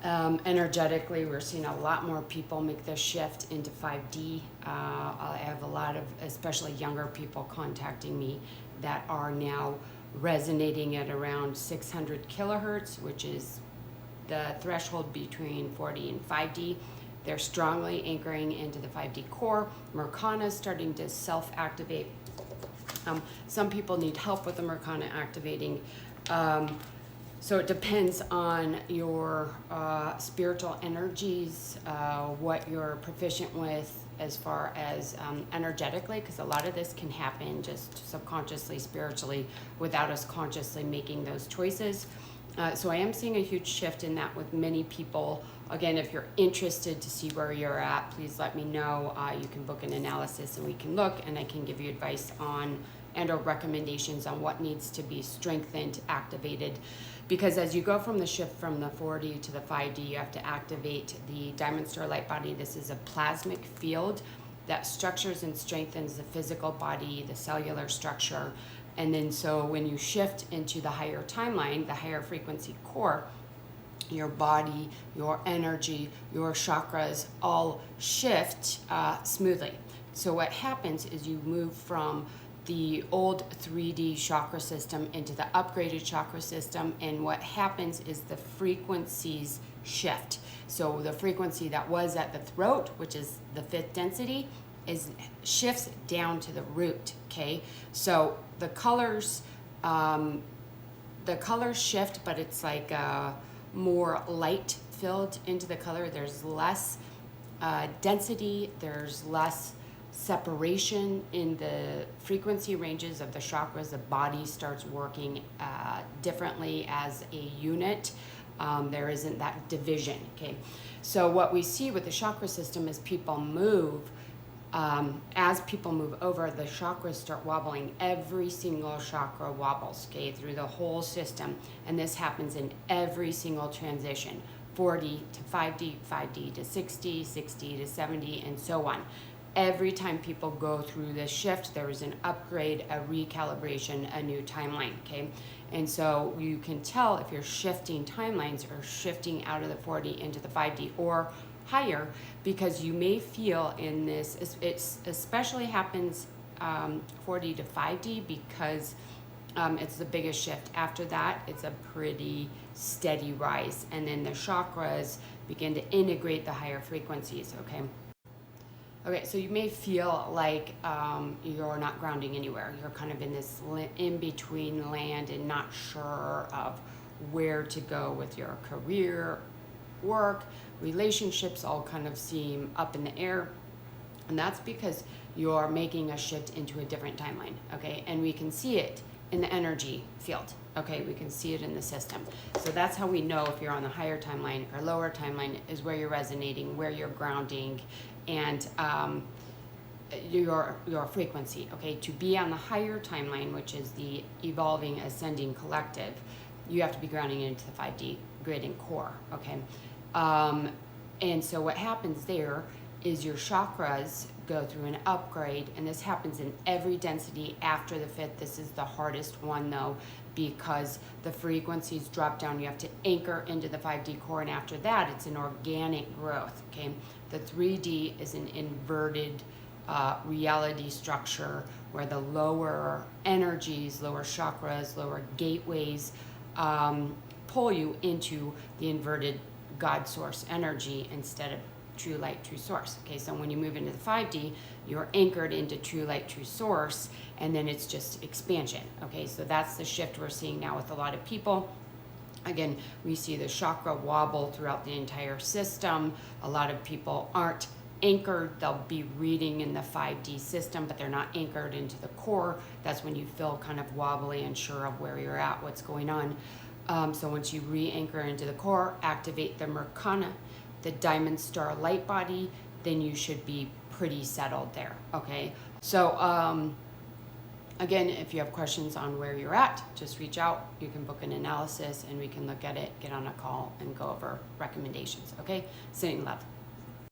Energetically, we're seeing a lot more people make this shift into 5D. I have a lot of, especially younger people, contacting me that are now resonating at around 600 kilohertz, which is the threshold between 4D and 5D. They're strongly anchoring into the 5D core. Merkana is starting to self-activate. Some people need help with the Merkana activating. So it depends on your spiritual energies, what you're proficient with as far as energetically, because a lot of this can happen just subconsciously, spiritually, without us consciously making those choices. So I am seeing a huge shift in that with many people. Again, if you're interested to see where you're at, please let me know. You can book an analysis and we can look, and I can give you advice on and or recommendations on what needs to be strengthened, activated. Because as you go from the shift from the 4D to the 5D, you have to activate the diamond star light body. This is a plasmic field that structures and strengthens the physical body, the cellular structure. And then so when you shift into the higher timeline, the higher frequency core, your body, your energy, your chakras all shift smoothly. So what happens is you move from the old 3D chakra system into the upgraded chakra system, and what happens is the frequencies shift. So the frequency that was at the throat, which is the 5th density, shifts down to the root. Okay, so the colors shift, but it's like more light filled into the color. There's less density, there's less separation in the frequency ranges of the chakras. The body starts working differently as a unit. There isn't that division. Okay, so what we see with the chakra system is people move. As people move over, the chakras start wobbling. Every single chakra wobbles, okay, through the whole system. And this happens in every single transition. 4D to 5D, 5D to 60, 60 to 70, and so on. Every time people go through this shift, there is an upgrade, a recalibration, a new timeline, okay? And so you can tell if you're shifting timelines or shifting out of the 4D into the 5D or higher, because you may feel in this, it especially happens 4D to 5D because it's the biggest shift. After that, it's a pretty steady rise. And then the chakras begin to integrate the higher frequencies, okay? Okay, so you may feel like you're not grounding anywhere. You're kind of in this in-between land and not sure of where to go with your career, work, relationships all kind of seem up in the air. And that's because you're making a shift into a different timeline, okay? And we can see it in the energy field, okay? We can see it in the system. So that's how we know if you're on the higher timeline or lower timeline, is where you're resonating, where you're grounding, and your frequency, okay? To be on the higher timeline, which is the evolving, ascending collective, you have to be grounding into the 5D grid and core, okay? And so what happens there is your chakras go through an upgrade, and this happens in every density after the 5th. This is the hardest one though, because the frequencies drop down. You have to anchor into the 5D core, and after that it's an organic growth, okay? The 3D is an inverted reality structure where the lower energies, lower chakras, lower gateways pull you into the inverted God source energy instead of true light, true source. Okay, so when you move into the 5D, you're anchored into true light, true source, and then it's just expansion. Okay, so that's the shift we're seeing now with a lot of people. Again, we see the chakra wobble throughout the entire system. A lot of people aren't anchored. They'll be reading in the 5D system, but they're not anchored into the core. That's when you feel kind of wobbly, unsure of where you're at, what's going on. So once you re-anchor into the core, activate the Merkana, the diamond star light body, then you should be pretty settled there, okay? So again, if you have questions on where you're at, just reach out. You can book an analysis and we can look at it, get on a call and go over recommendations, okay? Sending love.